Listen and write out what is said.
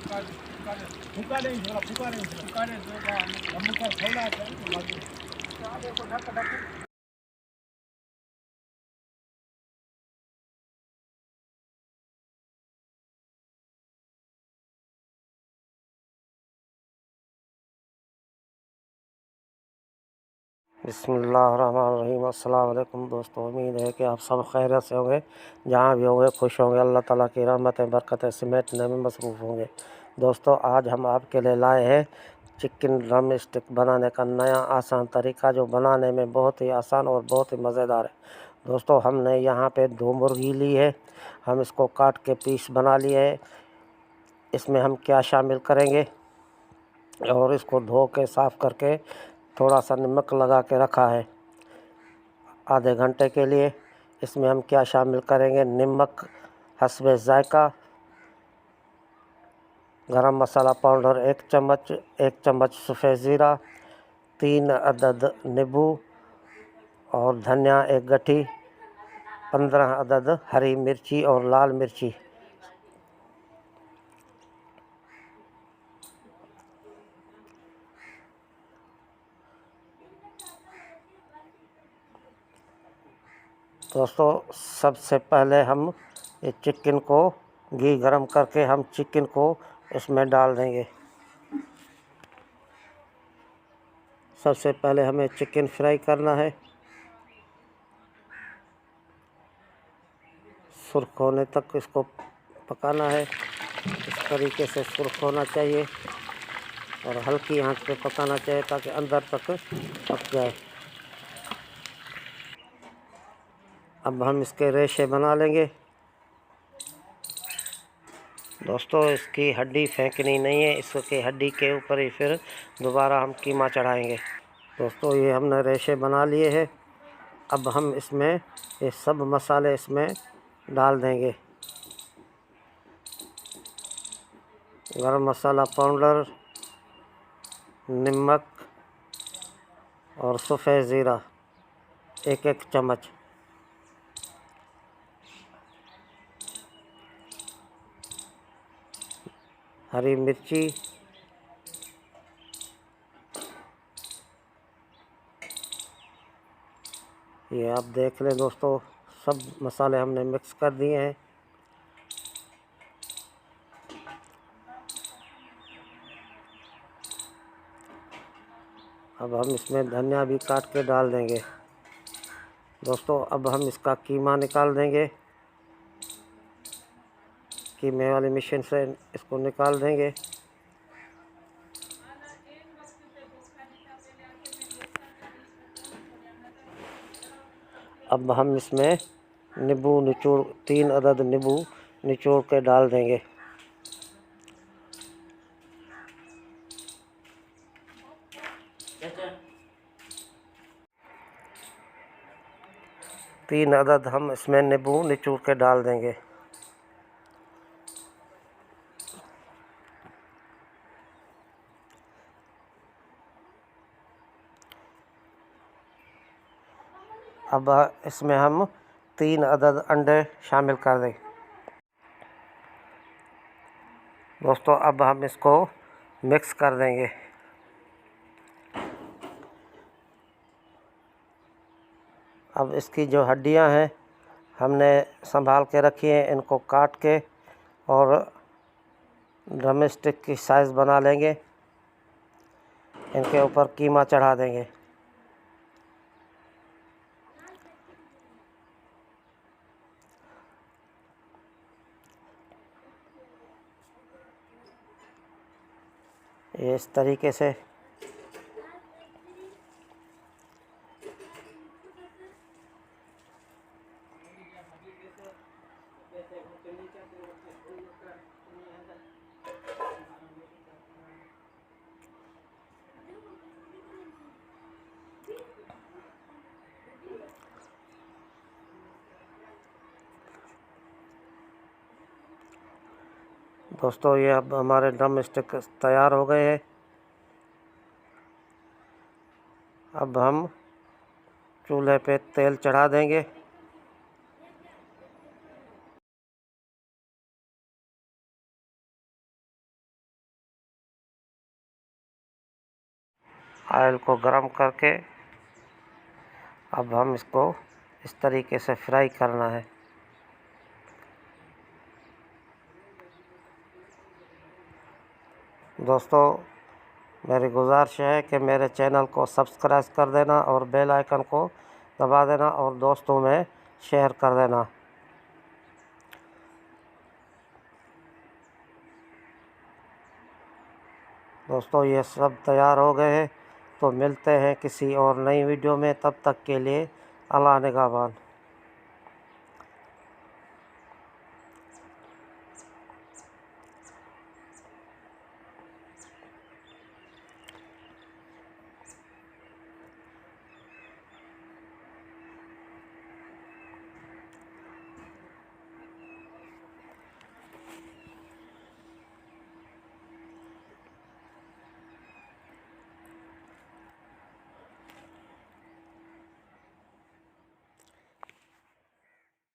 फूका नहीं थोड़ा फूका नहीं फूका नहीं हम का थोड़ा देखो ढक ढक। बिस्मिल्लाहिर्रहमानिर्रहीम। अस्सलाम वालेकुम दोस्तों, उम्मीद है कि आप सब खैरियत से होंगे, जहाँ भी होंगे खुश होंगे, अल्लाह ताला की रहमतें बरकतें समेटने में मसरूफ़ होंगे। दोस्तों, आज हम आपके लिए लाए हैं चिकन ड्रम स्टिक बनाने का नया आसान तरीका, जो बनाने में बहुत ही आसान और बहुत ही मज़ेदार है। दोस्तों, हमने यहाँ पे 2 मुर्गी ली है, हम इसको काट के पीस बना लिए है। इसमें हम क्या शामिल करेंगे और इसको धो के साफ़ करके थोड़ा सा नमक लगा के रखा है आधे घंटे के लिए। इसमें हम क्या शामिल करेंगे, नमक हस्बे ज़ायका, गरम मसाला पाउडर 1 चम्मच, 1 चम्मच सफ़ेद ज़ीरा, 3 अदद नींबू और धनिया 1 गट्ठी, 15 अदद हरी मिर्ची और लाल मिर्ची। दोस्तों, सबसे पहले हम ये चिकन को घी गरम करके हम चिकन को इसमें डाल देंगे। सबसे पहले हमें चिकन फ्राई करना है, सुर्ख होने तक इसको पकाना है। इस तरीके से सुर्ख होना चाहिए और हल्की आंच पे पकाना चाहिए ताकि अंदर तक पक जाए। अब हम इसके रेशे बना लेंगे। दोस्तों, इसकी हड्डी फेंकनी नहीं है, इसके हड्डी के ऊपर ही फिर दोबारा हम कीमा चढ़ाएंगे। दोस्तों, ये हमने रेशे बना लिए हैं। अब हम इसमें ये सब मसाले इसमें डाल देंगे। गरम मसाला पाउडर, नमक और सफ़ेद ज़ीरा 1-1 चम्मच, हरी मिर्ची, ये आप देख लें दोस्तों, सब मसाले हमने मिक्स कर दिए हैं। अब हम इसमें धनिया भी काट के डाल देंगे। दोस्तों, अब हम इसका कीमा निकाल देंगे, कीमे वाली मशीन से इसको निकाल देंगे। अब हम इसमें नींबू निचोड़ 3 अदद नींबू निचोड़ के डाल देंगे। तीन अदद हम इसमें नींबू निचोड़ के डाल देंगे। अब इसमें हम 3 अदद अंडे शामिल कर दें। दोस्तों, अब हम इसको मिक्स कर देंगे। अब इसकी जो हड्डियां हैं हमने संभाल के रखी हैं, इनको काट के और ड्रम स्टिक की साइज़ बना लेंगे। इनके ऊपर कीमा चढ़ा देंगे। ये इस तरीके से दोस्तों, ये अब हमारे ड्रम स्टिक तैयार हो गए हैं। अब हम चूल्हे पे तेल चढ़ा देंगे। ऑयल को गरम करके अब हम इसको इस तरीके से फ्राई करना है। दोस्तों, मेरी गुजारिश है कि मेरे चैनल को सब्सक्राइब कर देना और बेल आइकन को दबा देना और दोस्तों में शेयर कर देना। दोस्तों, ये सब तैयार हो गए हैं, तो मिलते हैं किसी और नई वीडियो में। तब तक के लिए अल्लाह निगहबान।